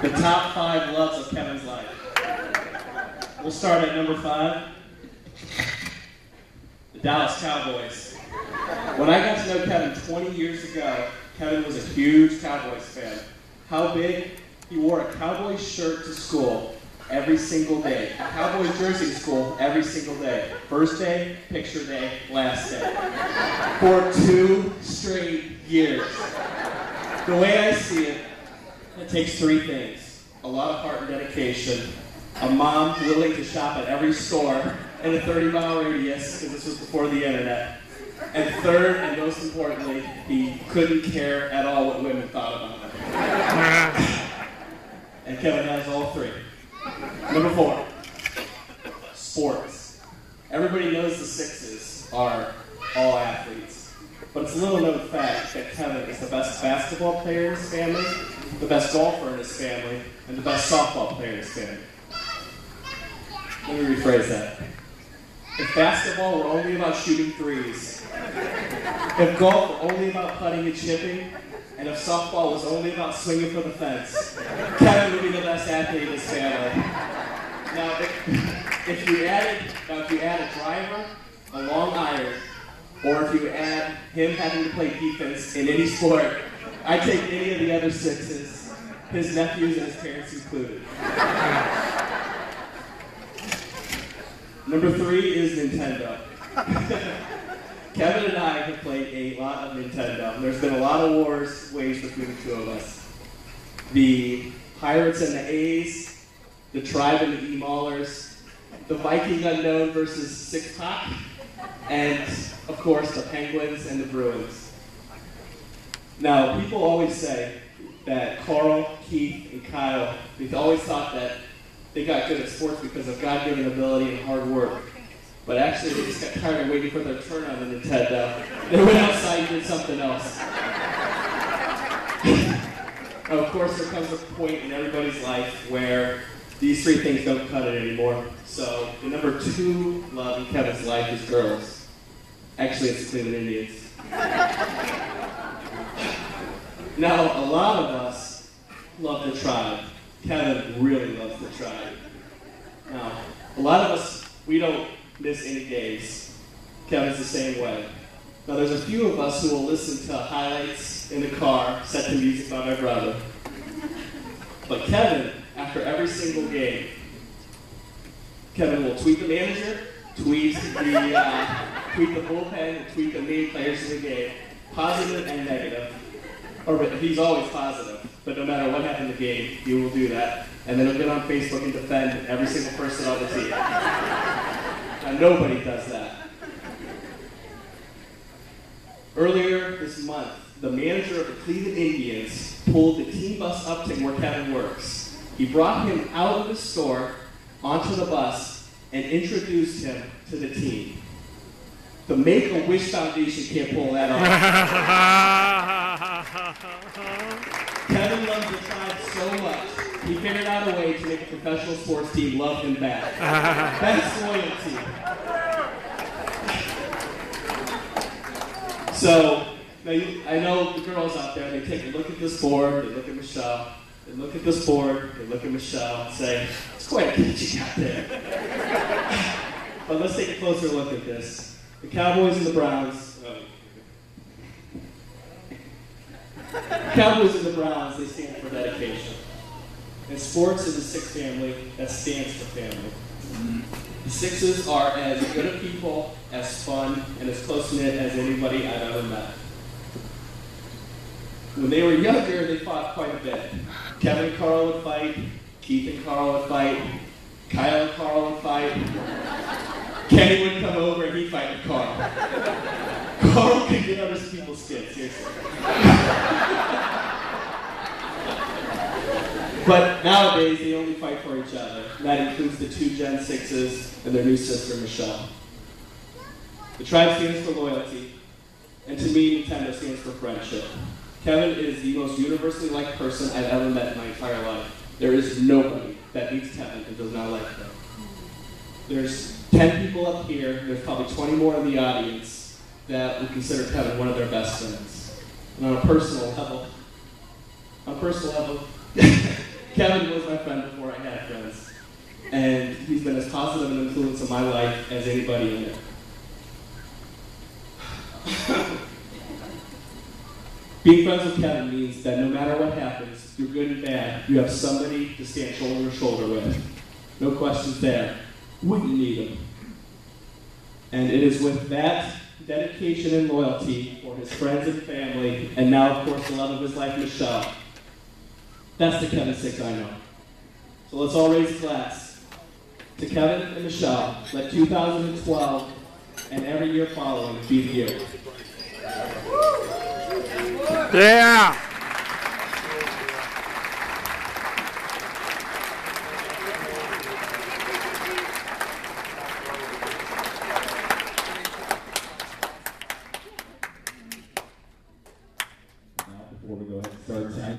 The top 5 loves of Kevin's life. We'll start at number 5. The Dallas Cowboys. When I got to know Kevin 20 years ago, Kevin was a huge Cowboys fan. How big? He wore a Cowboys shirt to school every single day. A Cowboys jersey to school every single day. First day, picture day, last day. For 2 straight years. The way I see it, it takes 3 things. A lot of heart and dedication. A mom willing to shop at every store in a 30-mile radius, because this was before the internet. And third, and most importantly, he couldn't care at all what women thought about him. And Kevin has all 3. Number 4, sports. Everybody knows the Sixes are all athletes. But it's a little known fact that Kevin is the best basketball player in his family, the best golfer in his family, and the best softball player in his family. Let me rephrase that. If basketball were only about shooting threes, if golf were only about putting and chipping, and if softball was only about swinging for the fence, Kevin would be the best athlete in his family. Now, if you add a driver, a long iron, or if you add him having to play defense in any sport, I take any of the other 6s, his nephews and his parents included. Number 3 is Nintendo. Kevin and I have played a lot of Nintendo. There's been a lot of wars waged between the 2 of us. The Pirates and the A's, the Tribe and the E-Maulers, the Viking Unknown versus Six Pack, and, of course, the Penguins and the Bruins. Now, people always say that Carl, Keith, and Kyle, they've always thought that they got good at sports because of God-given ability and hard work. But actually, they just got tired of waiting for their turn on the Nintendo. They went outside and did something else. Of course, there comes a point in everybody's life where these 3 things don't cut it anymore. So the number 2 love in Kevin's life is girls. Actually, it's Cleveland Indians. Now, a lot of us love the Tribe. Kevin really loves the Tribe. Now, a lot of us, we don't miss any games. Kevin's the same way. Now, there's a few of us who will listen to highlights in the car set to music by my brother. But Kevin, after every single game, Kevin will tweet the manager, tweet the bullpen, and tweet the main players in the game, positive and negative. Or he's always positive, but no matter what happened in the game, he will do that. And then he'll get on Facebook and defend every single person on the team. Now, nobody does that. Earlier this month, the manager of the Cleveland Indians pulled the team bus up to where Kevin works. He brought him out of the store, onto the bus, and introduced him to the team. The Make-A-Wish Foundation can't pull that off. Kevin loves the Tribe so much, he figured out a way to make a professional sports team love him back. That's loyalty. So, now I know the girls out there, they take a look at this board, they look at Michelle, they look at this board, they look at Michelle and say, it's quite a kid you got there. But let's take a closer look at this. The Cowboys and the Browns. Cowboys and the Browns, they stand for dedication. And sports is a Six family that stands for family. The Sixes are as good of people, as fun, and as close-knit as anybody I've ever met. When they were younger, they fought quite a bit. Kevin and Carl would fight, Keith and Carl would fight, Kyle and Carl would fight. Kenny would come over and he'd fight with Carl. Carl could get under people's skin, seriously. But nowadays, they only fight for each other. And that includes the 2 Gen 6s and their new sister, Michelle. The Tribe stands for loyalty. And to me, Nintendo stands for friendship. Kevin is the most universally liked person I've ever met in my entire life. There is nobody that meets Kevin and does not like him. There's 10 people up here, there's probably 20 more in the audience that would consider Kevin one of their best friends. And on a personal level, Kevin was my friend before I had friends, and he's been as positive an influence in my life as anybody in it. Being friends with Kevin means that no matter what happens, through good and bad, you have somebody to stand shoulder to shoulder with. No questions there when you need them. And it is with that dedication and loyalty for his friends and family, and now, of course, the love of his life, Michelle. That's the Kevin Six I know. So let's all raise a glass to Kevin and Michelle. Let 2012 and every year following be the year. Yeah! Now, before we go ahead and start